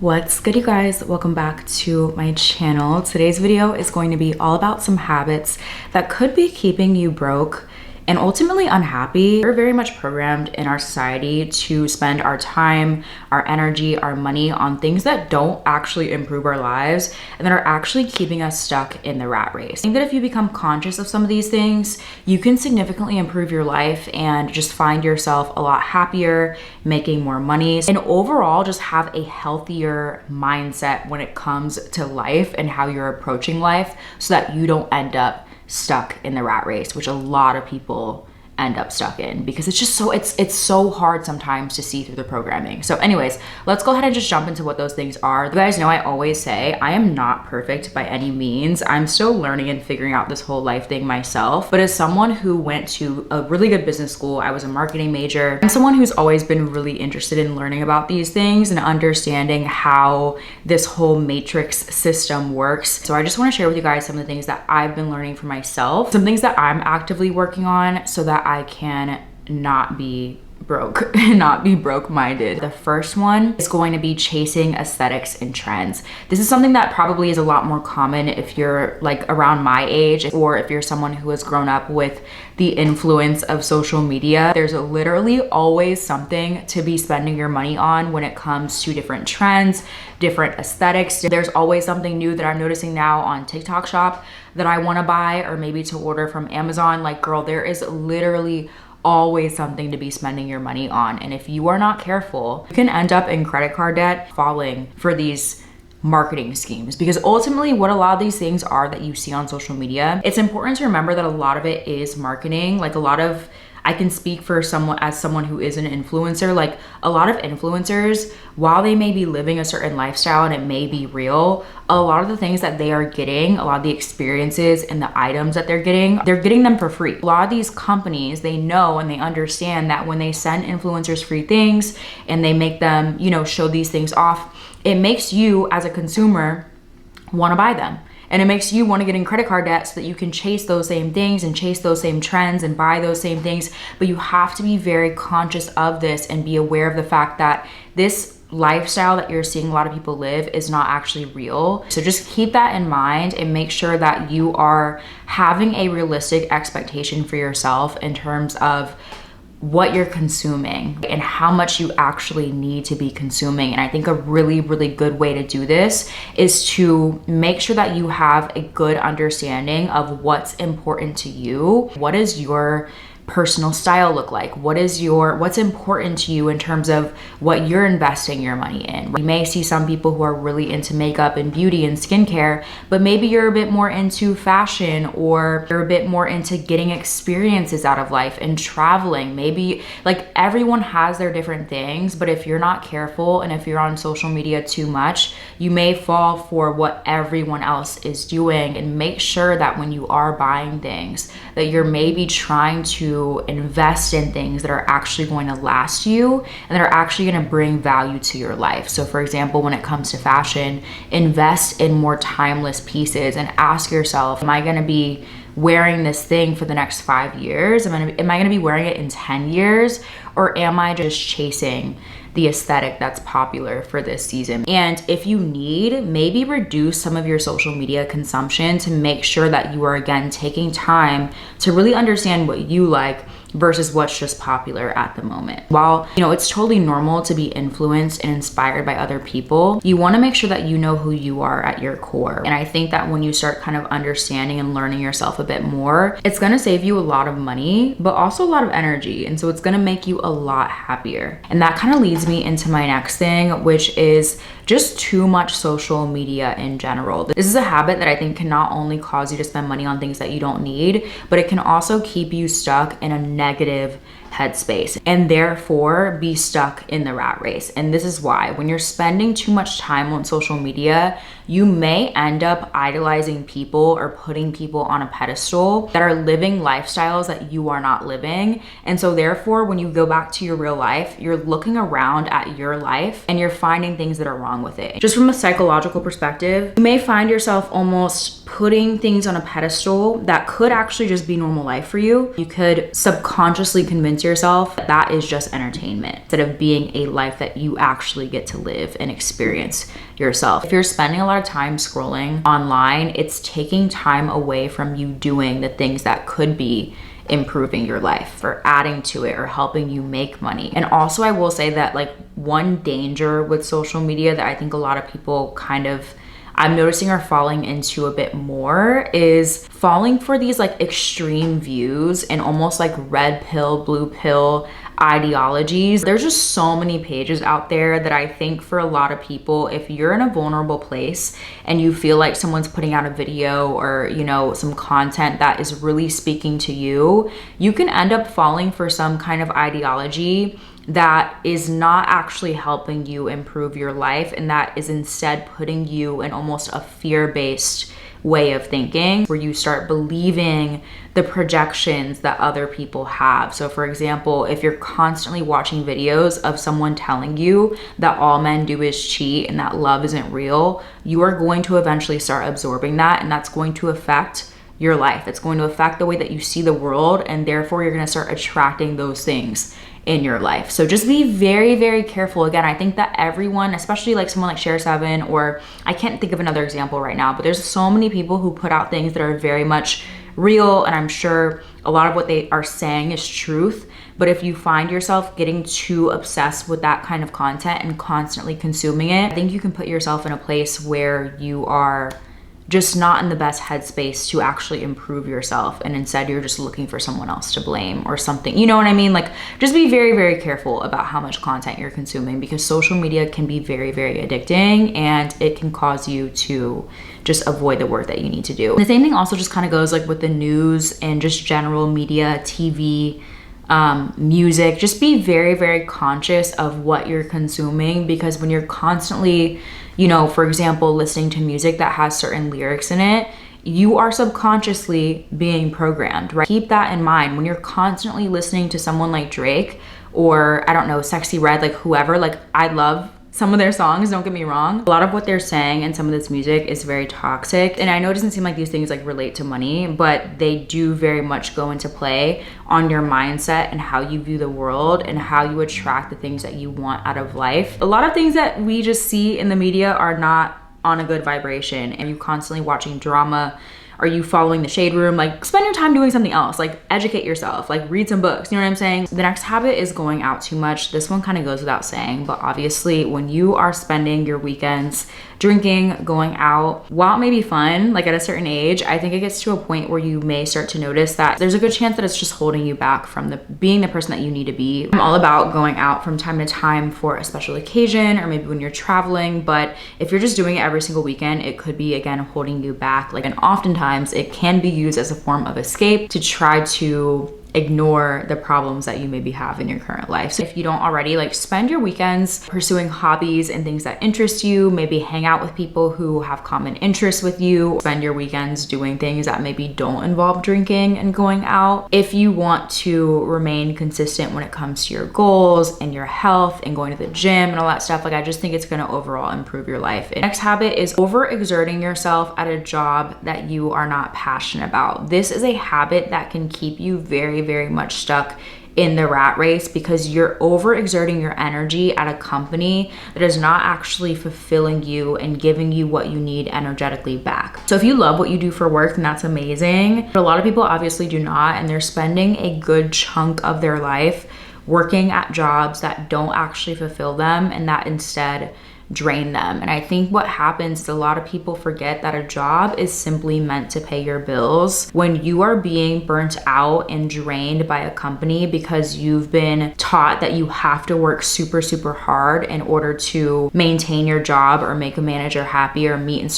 What's good, you guys? Welcome back to my channel. Today's video is going to be all about some habits that could be keeping you broke and ultimately unhappy. We're very much programmed in our society to spend our time, our energy, our money on things that don't actually improve our lives and that are actually keeping us stuck in the rat race. I think that if you become conscious of some of these things, you can significantly improve your life and just find yourself a lot happier, making more money, and overall just have a healthier mindset when it comes to life and how you're approaching life so that you don't end up stuck in the rat race, which a lot of people end up stuck in because it's just it's so hard sometimes to see through the programming. So anyways, let's go ahead and just jump into what those things are. You guys know I always say I am not perfect by any means. I'm still learning and figuring out this whole life thing myself. But as someone who went to a really good business school, I was a marketing major. I'm someone who's always been really interested in learning about these things and understanding how this whole matrix system works. So I just want to share with you guys some of the things that I've been learning for myself, some things that I'm actively working on so that I can not be broke, not be broke-minded. The first one is going to be chasing aesthetics and trends. This is something that probably is a lot more common if you're like around my age or if you're someone who has grown up with the influence of social media. There's literally always something to be spending your money on when it comes to different trends, different aesthetics. There's always something new that I'm noticing now on TikTok Shop that I want to buy or maybe to order from Amazon. Like, girl, there is literally always something to be spending your money on. And if you are not careful, you can end up in credit card debt falling for these marketing schemes, because ultimately what a lot of these things are that you see on social media, it's important to remember that a lot of it is marketing. Like, a lot of, I can speak for someone who is an influencer, like a lot of influencers, while they may be living a certain lifestyle and it may be real, a lot of the things that they are getting, a lot of the experiences and the items that they're getting them for free. A lot of these companies, they know and they understand that when they send influencers free things and they make them, show these things off, it makes you as a consumer want to buy them. And it makes you want to get in credit card debt so that you can chase those same things and chase those same trends and buy those same things. But you have to be very conscious of this and be aware of the fact that this lifestyle that you're seeing a lot of people live is not actually real. So just keep that in mind and make sure that you are having a realistic expectation for yourself in terms of what you're consuming and how much you actually need to be consuming. And I think a really, really good way to do this is to make sure that you have a good understanding of what's important to you. What does your personal style look like? What's important to you in terms of what you're investing your money in? You may see some people who are really into makeup and beauty and skincare, but maybe you're a bit more into fashion, or you're a bit more into getting experiences out of life and traveling. Maybe, like, everyone has their different things, but if you're not careful and if you're on social media too much, you may fall for what everyone else is doing. And make sure that when you are buying things, that you're maybe trying to invest in things that are actually going to last you and that are actually going to bring value to your life. So for example, when it comes to fashion, invest in more timeless pieces and ask yourself, am I going to be wearing this thing for the next 5 years? Am I going to be wearing it in 10 years? Or am I just chasing the aesthetic that's popular for this season? And if you need, maybe reduce some of your social media consumption to make sure that you are, again, taking time to really understand what you like versus what's just popular at the moment. While, it's totally normal to be influenced and inspired by other people, you want to make sure that you know who you are at your core. And I think that when you start kind of understanding and learning yourself a bit more, it's going to save you a lot of money, but also a lot of energy. And so it's going to make you a lot happier. And that kind of leads me into my next thing, which is just too much social media in general. This is a habit that I think can not only cause you to spend money on things that you don't need, but it can also keep you stuck in a negative headspace and therefore be stuck in the rat race. And this is why when you're spending too much time on social media, you may end up idolizing people or putting people on a pedestal that are living lifestyles that you are not living. And so therefore, when you go back to your real life, you're looking around at your life and you're finding things that are wrong with it. Just from a psychological perspective, you may find yourself almost putting things on a pedestal that could actually just be normal life for you. You could subconsciously convince yourself that that is just entertainment instead of being a life that you actually get to live and experience yourself. If you're spending a lot of time scrolling online, it's taking time away from you doing the things that could be improving your life or adding to it or helping you make money. And also I will say that like one danger with social media that I think a lot of people I'm noticing are falling into a bit more is falling for these like extreme views and almost like red pill, blue pill ideologies. There's just so many pages out there that I think for a lot of people, if you're in a vulnerable place and you feel like someone's putting out a video or, you know, some content that is really speaking to you, you can end up falling for some kind of ideology that is not actually helping you improve your life, and that is instead putting you in almost a fear-based way of thinking where you start believing the projections that other people have. So for example, if you're constantly watching videos of someone telling you that all men do is cheat and that love isn't real, you are going to eventually start absorbing that, and that's going to affect your life. It's going to affect the way that you see the world, and therefore you're going to start attracting those things in your life. So just be very, very careful. Again, I think that everyone, especially like someone like Share7, or I can't think of another example right now, but there's so many people who put out things that are very much real, and I'm sure a lot of what they are saying is truth. But if you find yourself getting too obsessed with that kind of content and constantly consuming it, I think you can put yourself in a place where you are just not in the best headspace to actually improve yourself, and instead you're just looking for someone else to blame or something. You know what I mean? Like, just be very, very careful about how much content you're consuming, because social media can be very, very addicting, and it can cause you to just avoid the work that you need to do. And the same thing also just kind of goes like with the news and just general media, TV, music. Just be very, very conscious of what you're consuming, because when you're constantly, you know, for example, listening to music that has certain lyrics in it, you are subconsciously being programmed, right? Keep that in mind. When you're constantly listening to someone like Drake or, I don't know, Sexy Red, like whoever, like I love some of their songs, don't get me wrong. A lot of what they're saying and some of this music is very toxic. And I know it doesn't seem like these things like relate to money, but they do very much go into play on your mindset and how you view the world and how you attract the things that you want out of life. A lot of things that we just see in the media are not on a good vibration. And you constantly watching drama, are you following the shade room? Like, spend your time doing something else, like educate yourself, like read some books, you know what I'm saying? The next habit is going out too much. This one kind of goes without saying, but obviously when you are spending your weekends drinking, going out, while it may be fun, like at a certain age, I think it gets to a point where you may start to notice that there's a good chance that it's just holding you back from being the person that you need to be. I'm all about going out from time to time for a special occasion or maybe when you're traveling, but if you're just doing it every single weekend, it could be, again, holding you back. Like, and oftentimes it can be used as a form of escape to try to ignore the problems that you maybe have in your current life. So if you don't already, like, spend your weekends pursuing hobbies and things that interest you, maybe hang out with people who have common interests with you, spend your weekends doing things that maybe don't involve drinking and going out. If you want to remain consistent when it comes to your goals and your health and going to the gym and all that stuff, like, I just think it's going to overall improve your life. The next habit is overexerting yourself at a job that you are not passionate about. This is a habit that can keep you very, very much stuck in the rat race because you're overexerting your energy at a company that is not actually fulfilling you and giving you what you need energetically back. So if you love what you do for work, then that's amazing. But a lot of people obviously do not, and they're spending a good chunk of their life working at jobs that don't actually fulfill them and that instead drain them. And I think what happens is a lot of people forget that a job is simply meant to pay your bills. When you are being burnt out and drained by a company because you've been taught that you have to work super, super hard in order to maintain your job or make a manager happy or meet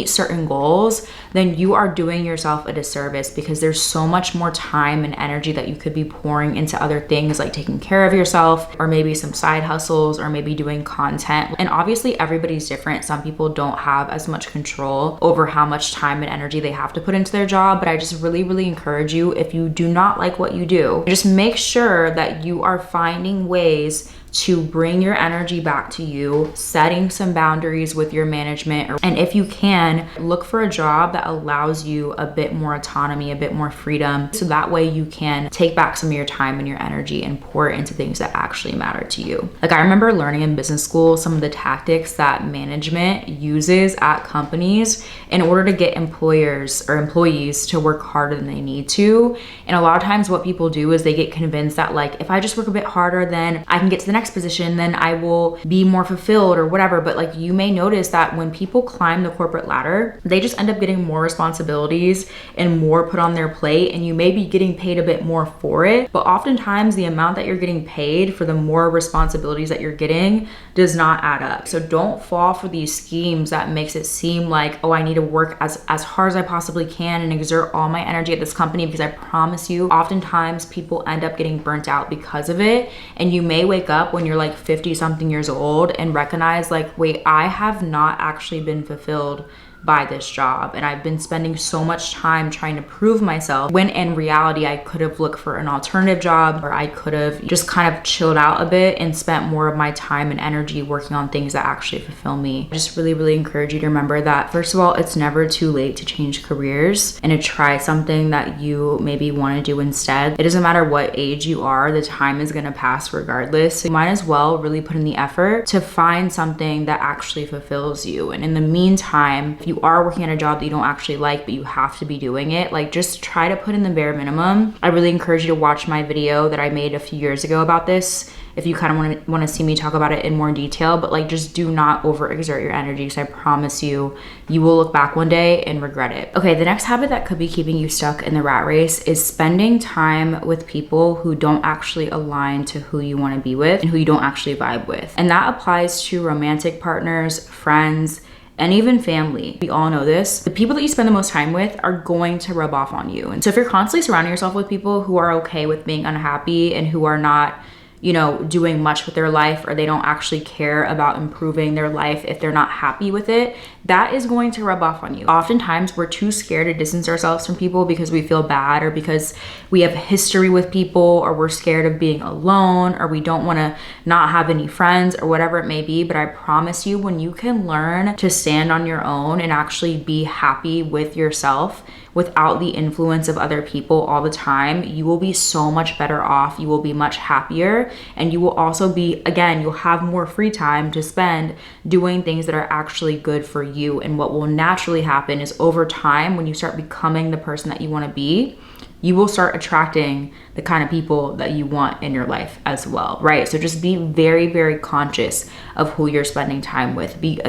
certain goals, then you are doing yourself a disservice because there's so much more time and energy that you could be pouring into other things like taking care of yourself or maybe some side hustles or maybe doing content. And obviously everybody's different. Some people don't have as much control over how much time and energy they have to put into their job, but I just really, really encourage you, if you do not like what you do, just make sure that you are finding ways to bring your energy back to you, setting some boundaries with your management, and if you can, look for a job that allows you a bit more autonomy, a bit more freedom, so that way you can take back some of your time and your energy and pour it into things that actually matter to you. Like, I remember learning in business school some of the tactics that management uses at companies in order to get employers or employees to work harder than they need to. And a lot of times what people do is they get convinced that, like, if I just work a bit harder, then I can get to the next position, then I will be more fulfilled or whatever. But like, you may notice that when people climb the corporate ladder, they just end up getting more responsibilities and more put on their plate, and you may be getting paid a bit more for it. But oftentimes the amount that you're getting paid for the more responsibilities that you're getting does not add up. So don't fall for these schemes that makes it seem like, oh, I need to work as hard as I possibly can and exert all my energy at this company, because I promise you, oftentimes people end up getting burnt out because of it. And you may wake up when you're like 50 something years old and recognize, like, wait, I have not actually been fulfilled by this job, and I've been spending so much time trying to prove myself, when in reality I could have looked for an alternative job, or I could have just kind of chilled out a bit and spent more of my time and energy working on things that actually fulfill me. I just really encourage you to remember that, first of all, it's never too late to change careers and to try something that you maybe want to do instead. It doesn't matter what age you are, the time is going to pass regardless. So you might as well really put in the effort to find something that actually fulfills you. And in the meantime, if you are working at a job that you don't actually like, but you have to be doing it, like, just try to put in the bare minimum. I really encourage you to watch my video that I made a few years ago about this if you kind of want to see me talk about it in more detail. But like, just do not overexert your energy, because I promise you, you will look back one day and regret it. Okay, the next habit that could be keeping you stuck in the rat race is spending time with people who don't actually align to who you want to be with and who you don't actually vibe with. And that applies to romantic partners, friends, and even family. We all know this. The people that you spend the most time with are going to rub off on you. And so if you're constantly surrounding yourself with people who are okay with being unhappy and who are not, you know, doing much with their life, or they don't actually care about improving their life if they're not happy with it, that is going to rub off on you. Oftentimes we're too scared to distance ourselves from people because we feel bad, or because we have history with people, or we're scared of being alone, or we don't want to not have any friends, or whatever it may be. But I promise you, when you can learn to stand on your own and actually be happy with yourself without the influence of other people all the time, you will be so much better off. You will be much happier, and you will also be, again, you'll have more free time to spend doing things that are actually good for you. And what will naturally happen is, over time, when you start becoming the person that you want to be, you will start attracting the kind of people that you want in your life as well, right? So just be very conscious of who you're spending time with. Be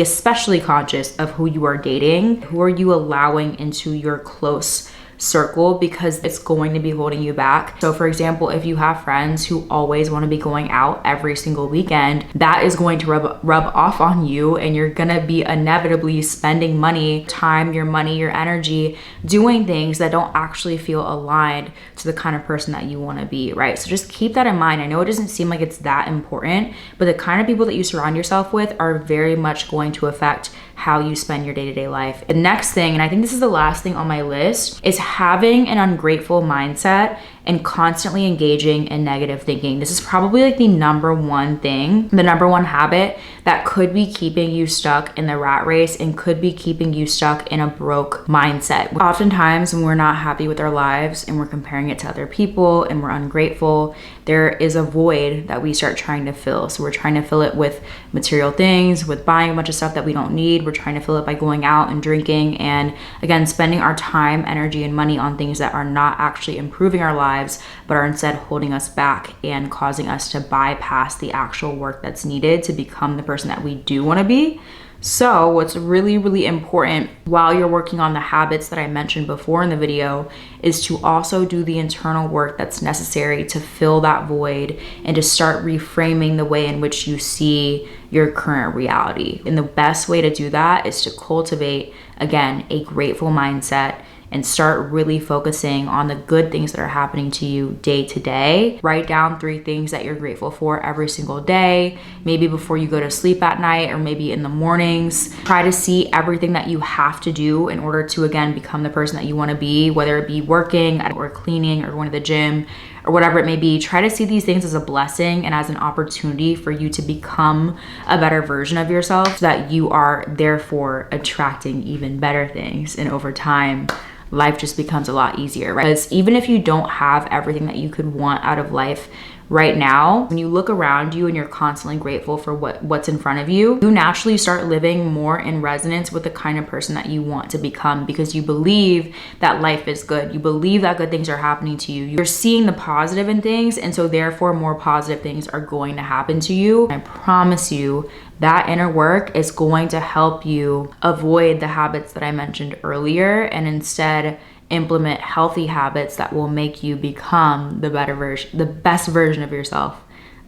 especially conscious of who you are dating. Who are you allowing into your close circle, because it's going to be holding you back. So for example, if you have friends who always want to be going out every single weekend, that is going to rub off on you, and you're gonna be inevitably spending money, time, your money, your energy, doing things that don't actually feel aligned to the kind of person that you want to be, right? So just keep that in mind. I know it doesn't seem like it's that important, but the kind of people that you surround yourself with are very much going to affect how you spend your day-to-day life. The next thing, and I think this is the last thing on my list, is having an ungrateful mindset and constantly engaging in negative thinking. This is probably like the number one thing, the number one habit that could be keeping you stuck in the rat race and could be keeping you stuck in a broke mindset. Oftentimes when we're not happy with our lives and we're comparing it to other people and we're ungrateful, there is a void that we start trying to fill. So we're trying to fill it with material things, with buying a bunch of stuff that we don't need. We're trying to fill it by going out and drinking, and again, spending our time, energy, and money on things that are not actually improving our lives, but are instead holding us back and causing us to bypass the actual work that's needed to become the person that we do want to be. So what's really important while you're working on the habits that I mentioned before in the video is to also do the internal work that's necessary to fill that void and to start reframing the way in which you see your current reality. And the best way to do that is to cultivate, again, a grateful mindset and start really focusing on the good things that are happening to you day to day. Write down 3 things that you're grateful for every single day, maybe before you go to sleep at night or maybe in the mornings. Try to see everything that you have to do in order to, again, become the person that you want to be, whether it be working or cleaning or going to the gym or whatever it may be. Try to see these things as a blessing and as an opportunity for you to become a better version of yourself, so that you are therefore attracting even better things. And over time, life just becomes a lot easier, right? Because even if you don't have everything that you could want out of life right now, when you look around you and you're constantly grateful for what's in front of you, you naturally start living more in resonance with the kind of person that you want to become, because you believe that life is good. You believe that good things are happening to you. You're seeing the positive in things, and so therefore more positive things are going to happen to you. I promise you that inner work is going to help you avoid the habits that I mentioned earlier, and instead implement healthy habits that will make you become the best version of yourself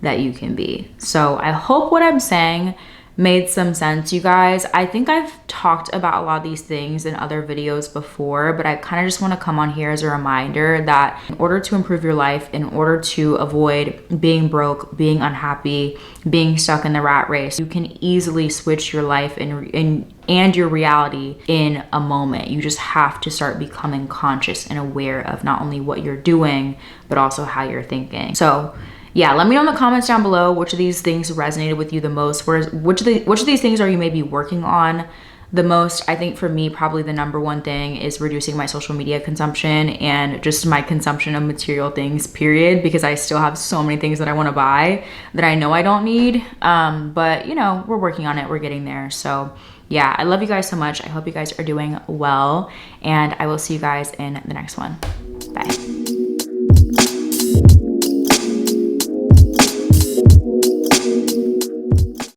that you can be. So I hope what I'm saying made some sense, you guys. I think I've talked about a lot of these things in other videos before, but I kind of just want to come on here as a reminder that in order to improve your life, in order to avoid being broke, being unhappy, being stuck in the rat race, you can easily switch your life and your reality in a moment. You just have to start becoming conscious and aware of not only what you're doing, but also how you're thinking. So yeah, let me know in the comments down below which of these things resonated with you the most. Which of these things are you maybe working on the most? I think for me, probably the number one thing is reducing my social media consumption and just my consumption of material things, period, because I still have so many things that I want to buy that I know I don't need. But you know, we're working on it, we're getting there. So yeah, I love you guys so much. I hope you guys are doing well, and I will see you guys in the next one. Bye.